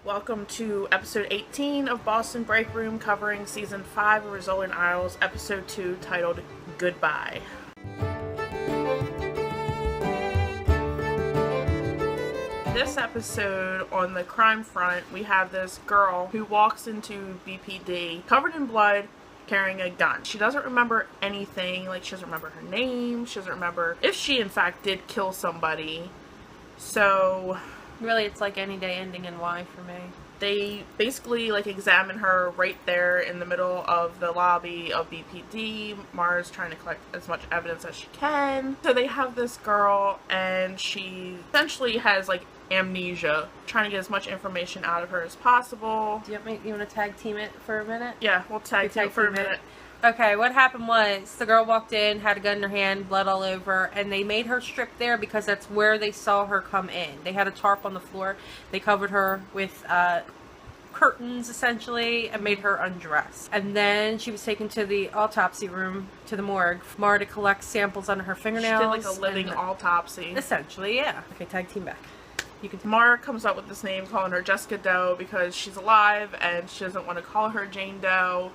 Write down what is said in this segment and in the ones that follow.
Welcome to episode 18 of Boston Breakroom, covering season 5 of Rizzoli Isles, episode 2, titled Goodbye. This episode, on the crime front, we have this girl who walks into BPD covered in blood, carrying a gun. She doesn't remember anything, like she doesn't remember her name, she doesn't remember if she in fact did kill somebody. So really, it's like any day ending in Y for me. They basically examine her right there in the middle of the lobby of BPD. Maura's trying to collect as much evidence as she can. So they have this girl, and she essentially has amnesia, trying to get as much information out of her as possible. You want to tag team it for a minute? Yeah, we'll tag team it for a minute. Okay, what happened was the girl walked in, had a gun in her hand, blood all over, and they made her strip there because that's where they saw her come in. They had a tarp on the floor. They covered her with curtains, essentially, and made her undress. And then she was taken to the autopsy room, to the morgue, for Maura to collect samples under her fingernails. She did a living autopsy. Essentially, yeah. Okay, tag team back. Maura comes up with this name, calling her Jessica Doe because she's alive and she doesn't want to call her Jane Doe.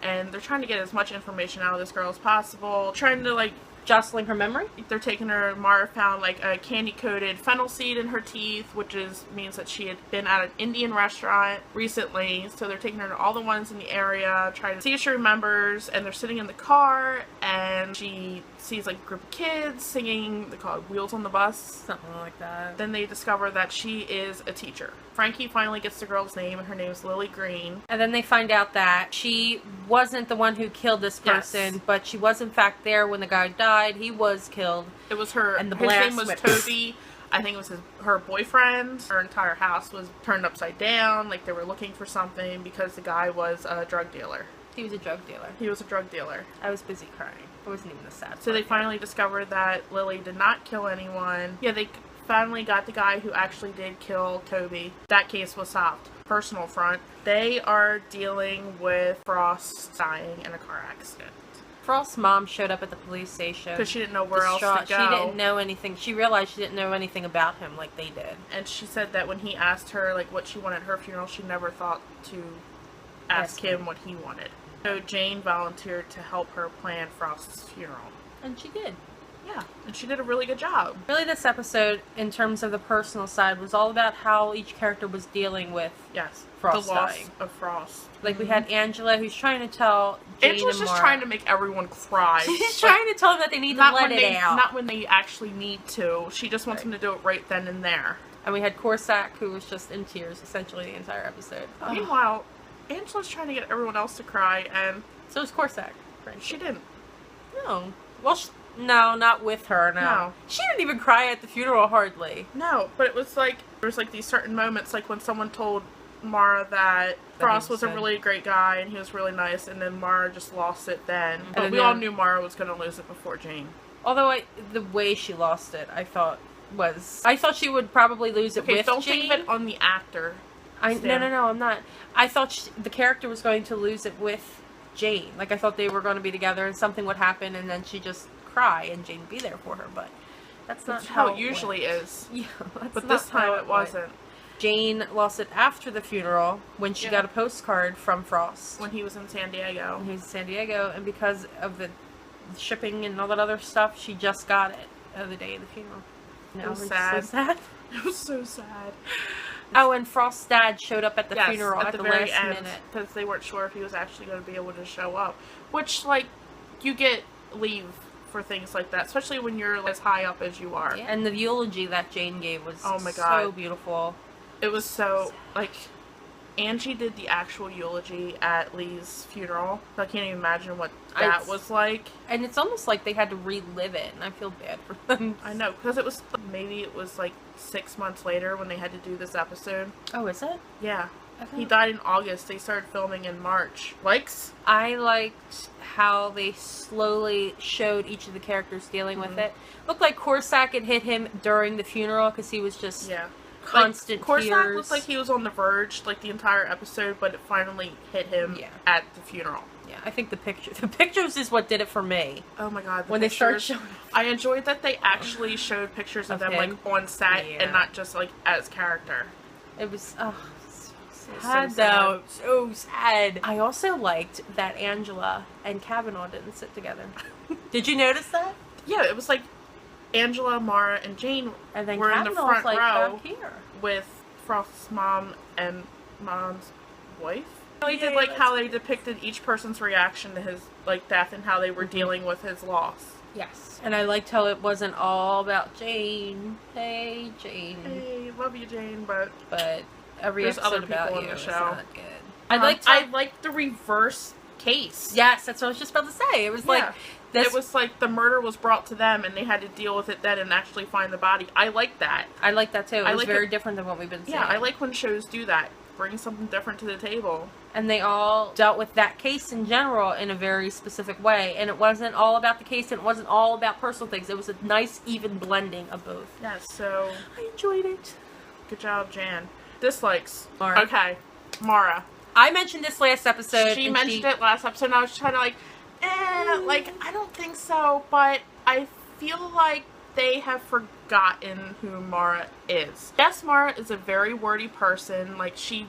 And they're trying to get as much information out of this girl as possible. Trying to, jostling her memory? They're taking her. Maura found, a candy-coated fennel seed in her teeth, which means that she had been at an Indian restaurant recently. So they're taking her to all the ones in the area, trying to see if she remembers. And they're sitting in the car, and she sees, a group of kids singing, they call it Wheels on the Bus. Something like that. Then they discover that she is a teacher. Frankie finally gets the girl's name, and her name is Lily Green. And then they find out that she wasn't the one who killed this person, but she was in fact there when the guy died. He was killed. It was her, and his name was Toby. I think it was her boyfriend. Her entire house was turned upside down, they were looking for something because the guy was a drug dealer. He was a drug dealer. He was a drug dealer. I was busy crying. It wasn't even a sad So they finally discovered that Lily did not kill anyone. Yeah, they finally got the guy who actually did kill Toby. That case was solved. Personal front. They are dealing with Frost dying in a car accident. Frost's mom showed up at the police station because she didn't know where else to go. She didn't know anything. She realized she didn't know anything about him like they did. And she said that when he asked her what she wanted at her funeral, she never thought to ask him what he wanted. So Jane volunteered to help her plan Frost's funeral. And she did. Yeah, and she did a really good job. Really, this episode, in terms of the personal side, was all about how each character was dealing with Frost the loss dying. of Frost. We had Angela, who's trying to tell Jane Angela's and just Maura. trying to make everyone cry. She's trying to tell them that they need to let it out. Not when they actually need to. She just wants them to do it right then and there. And we had Corsac, who was just in tears, essentially, the entire episode. Meanwhile, Angela's trying to get everyone else to cry, and so is Corsac. She didn't. No. Well, no, not with her, no. She didn't even cry at the funeral, hardly. No, but it was there was these certain moments, when someone told Maura that Frost was a really great guy and he was really nice, and then Maura just lost it then. But we all knew Maura was going to lose it before Jane. Although the way she lost it, I thought she would probably lose it with Jane. Don't think of it on the actor. No, I'm not. I thought the character was going to lose it with Jane. I thought they were going to be together and something would happen and then she'd just cry and Jane would be there for her, but that's not how it usually is. Yeah, but this time it wasn't. Jane lost it after the funeral when she got a postcard from Frost. When he was in San Diego. And because of the shipping and all that other stuff, she just got it the day of the funeral. It was sad. So sad. It was so sad. Oh, and Frost's dad showed up at the funeral at the very last minute. Because they weren't sure if he was actually going to be able to show up. Which, you get leave for things like that, especially when you're as high up as you are. Yeah. And the eulogy that Jane gave was so beautiful. It was so, Angie did the actual eulogy at Lee's funeral. I can't even imagine what that was like. And it's almost like they had to relive it, and I feel bad for them. I know, because it was, maybe it was 6 months later when they had to do this episode. Oh, is it? Yeah. He died in August. They started filming in March. Likes? I liked how they slowly showed each of the characters dealing with it. Looked like Corsac had hit him during the funeral, because he was just... constant tears. Corsac looked like he was on the verge, the entire episode, but it finally hit him at the funeral. Yeah, I think the pictures is what did it for me. Oh my god, when they start showing. I enjoyed that they actually showed pictures of them on set and not just as character. It was Sad though. So sad. I also liked that Angela and Kavanaugh didn't sit together. Did you notice that? Yeah, it was like Angela, Maura, and Jane And then were in the Kavanaugh's front like row back here. with Frost's mom and mom's wife. They did Yeah, like how that's they depicted each person's reaction to his like death and how they were dealing with his loss. Yes. And I liked how it wasn't all about Jane. Hey, Jane. Hey, love you, Jane, but every there's episode other people about in you the is show. not good. I liked the reverse case. Yes, that's what I was just about to say. It was like this. It was like the murder was brought to them and they had to deal with it then and actually find the body. I like that. I like that too. It was like very different than what we've been seeing. Yeah, I like when shows do that. Bring something different to the table. And they all dealt with that case in general in a very specific way. And it wasn't all about the case and it wasn't all about personal things. It was a nice, even blending of both. Yes, so I enjoyed it. Good job, Jan. Dislikes. Maura. Okay, Maura. I mentioned this last episode. She mentioned it last episode and I was trying to like, I don't think so, but I feel like they have forgotten who Maura is. Yes, Maura is a very wordy person. Like, she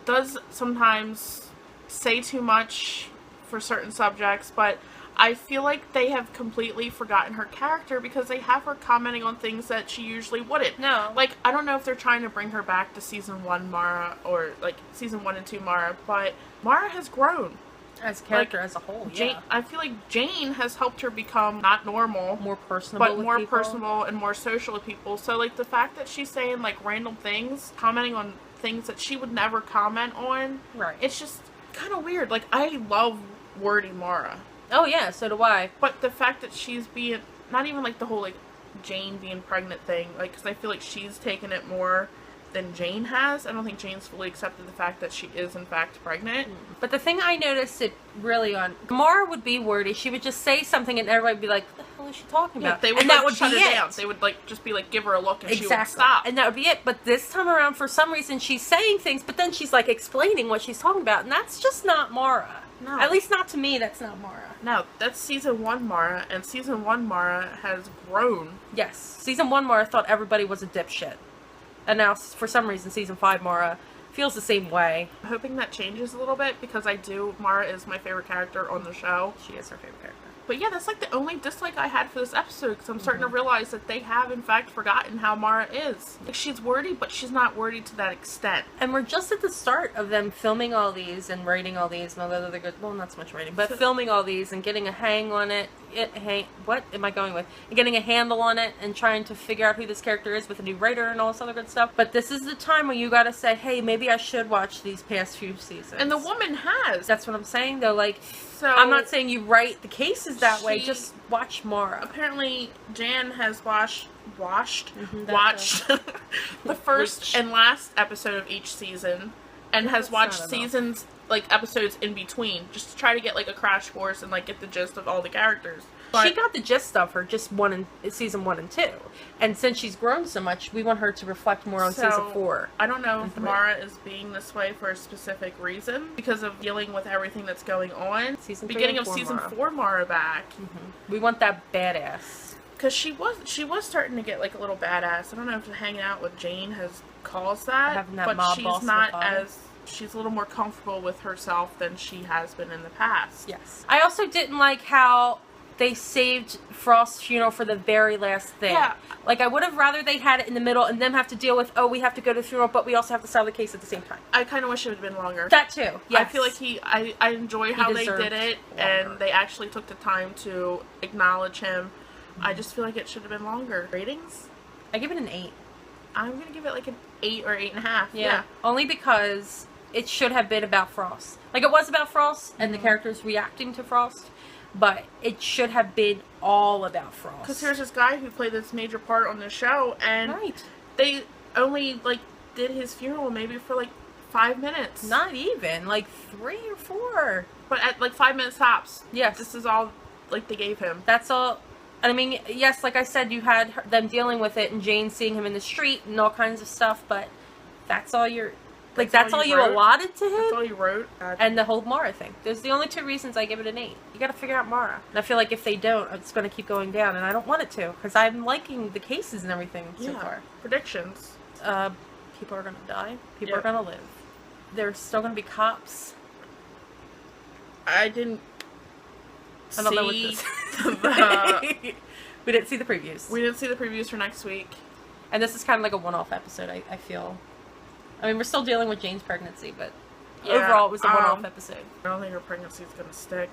does sometimes say too much for certain subjects, but I feel like they have completely forgotten her character because they have her commenting on things that she usually wouldn't. No. Like, I don't know if they're trying to bring her back to season 1 Maura or, like, season 1 and 2 Maura, but Maura has grown. As a character, as a whole, Jane, I feel like Jane has helped her become not normal, more personable, but with more people. personable and more social with people. So, like, the fact that she's saying like random things, commenting on things that she would never comment on, right? It's just kind of weird. Like, I love wordy Maura. Oh yeah, so do I. But the fact that she's being not even like the whole like Jane being pregnant thing, like, because I feel like she's taken it more than Jane has. I don't think Jane's fully accepted the fact that she is in fact pregnant. But the thing I noticed it really on, Maura would be wordy. She would just say something and everybody would be like, what the hell is she talking about? They would, and like, that would shut be her it. down. They would like just be like, give her a look and Exactly. she would stop. And that would be it. But this time around, for some reason, she's saying things, but then she's like explaining what she's talking about. And that's just not Maura. No. At least not to me, that's not Maura. No, that's season 1 Maura, and season 1 Maura has grown. Yes. Season 1 Maura thought everybody was a dipshit. And now, for some reason, season 5 Maura feels the same way. I'm hoping that changes a little bit because Maura is my favorite character on the show. She is her favorite character. But yeah, that's like the only dislike I had for this episode because I'm starting to realize that they have in fact forgotten how Maura is. Like, she's wordy, but she's not wordy to that extent. And we're just at the start of them filming all these and writing all these and all that other good, well, not so much writing, but filming all these and getting a hang on it. What am I going with? And getting a handle on it and trying to figure out who this character is with a new writer and all this other good stuff. But this is the time where you gotta say, hey, maybe I should watch these past few seasons. And the woman has. That's what I'm saying, though. Like, so I'm not saying you write the cases that way. Just watch Maura. Apparently, Jan has watched the the first and last episode of each season, and has watched seasons, like episodes in between, just to try to get like a crash course and like get the gist of all the characters. But she got the gist of her just season 1 and 2, and since she's grown so much, we want her to reflect more on season 4. I don't know if Maura is being this way for a specific reason because of dealing with everything that's going on. Beginning of season 4 Maura back. We want that badass. Because she was starting to get like a little badass. I don't know if hanging out with Jane has caused that, but she's not as. She's a little more comfortable with herself than she has been in the past. Yes. I also didn't like how they saved Frost's funeral for the very last thing. Yeah. Like, I would have rather they had it in the middle and them have to deal with, oh, we have to go to the funeral, but we also have to solve the case at the same time. I kind of wish it would have been longer. That too. Yes. I feel like I enjoy how they did it, and they actually took the time to acknowledge him. I just feel like it should have been longer. Ratings? I give it an 8. I'm going to give it like an 8 or 8.5. Yeah. Only because it should have been about Frost. Like, it was about Frost and the characters reacting to Frost, but it should have been all about Frost. Because here's this guy who played this major part on the show, and they only, like, did his funeral maybe for, like, 5 minutes. Not even. Like, 3 or 4. But at, like, 5 minutes tops. Yes. This is all, like, they gave him. That's all. I mean, yes, like I said, you had them dealing with it and Jane seeing him in the street and all kinds of stuff, but that's all you're... Like, that's all you allotted to him? That's all you wrote? And the whole Maura thing. There's the only 2 reasons I give it an 8. You gotta figure out Maura. And I feel like if they don't, it's gonna keep going down, and I don't want it to, because I'm liking the cases and everything so far. Predictions. People are gonna die. People are gonna live. there's still going to be cops. I didn't I don't know what see this We didn't see the previews. We didn't see the previews for next week. And this is kind of like a one-off episode, I feel. I mean, we're still dealing with Jane's pregnancy, but overall it was a one-off episode. I don't think her pregnancy is going to stick.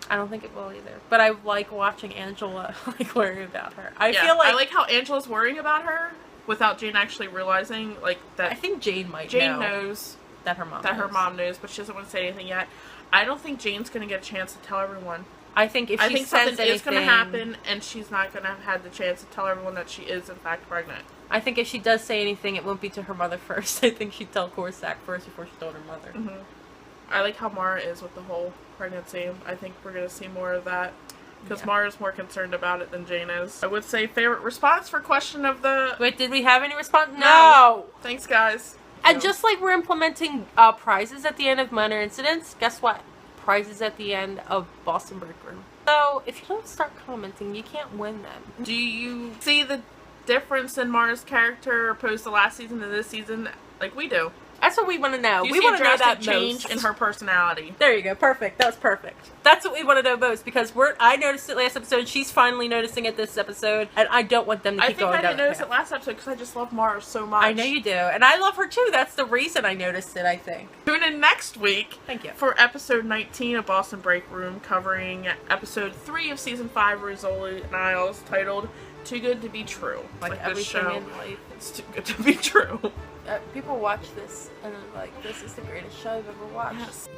I don't think it will either. But I like watching Angela worry about her. I like how Angela's worrying about her without Jane actually realizing that. I think Jane knows that her mom knows, but she doesn't want to say anything yet. I don't think Jane's going to get a chance to tell everyone. I think if she says something is going to happen, and she's not going to have had the chance to tell everyone that she is in fact pregnant. I think if she does say anything, it won't be to her mother first. I think she'd tell Corsac first before she told her mother. Mm-hmm. I like how Maura is with the whole pregnancy. I think we're going to see more of that. Because Maura's more concerned about it than Jane is. I would say favorite response for question of the... Wait, did we have any response? No! Thanks, guys. And just like we're implementing prizes at the end of minor incidents, guess what? Prizes at the end of Boston Breakroom. So, if you don't start commenting, you can't win them. Do you see the difference in Maura's character opposed to last season to this season? Like we do. That's what we want to know. We want to know that change in her personality. There you go. Perfect. That was perfect. That's what we want to know most because I noticed it last episode. She's finally noticing it this episode, and I don't want them to keep going down. I didn't notice it last episode because I just love Maura so much. I know you do, and I love her too. That's the reason I noticed it, I think. Tune in next week. Thank you. For episode 19 of Boston Breakroom, covering episode 3 of season 5 of Rizzoli Isles, titled "Too Good to Be True." Like everything in life, it's too good to be true. People watch this and they're like, this is the greatest show I've ever watched. Yes.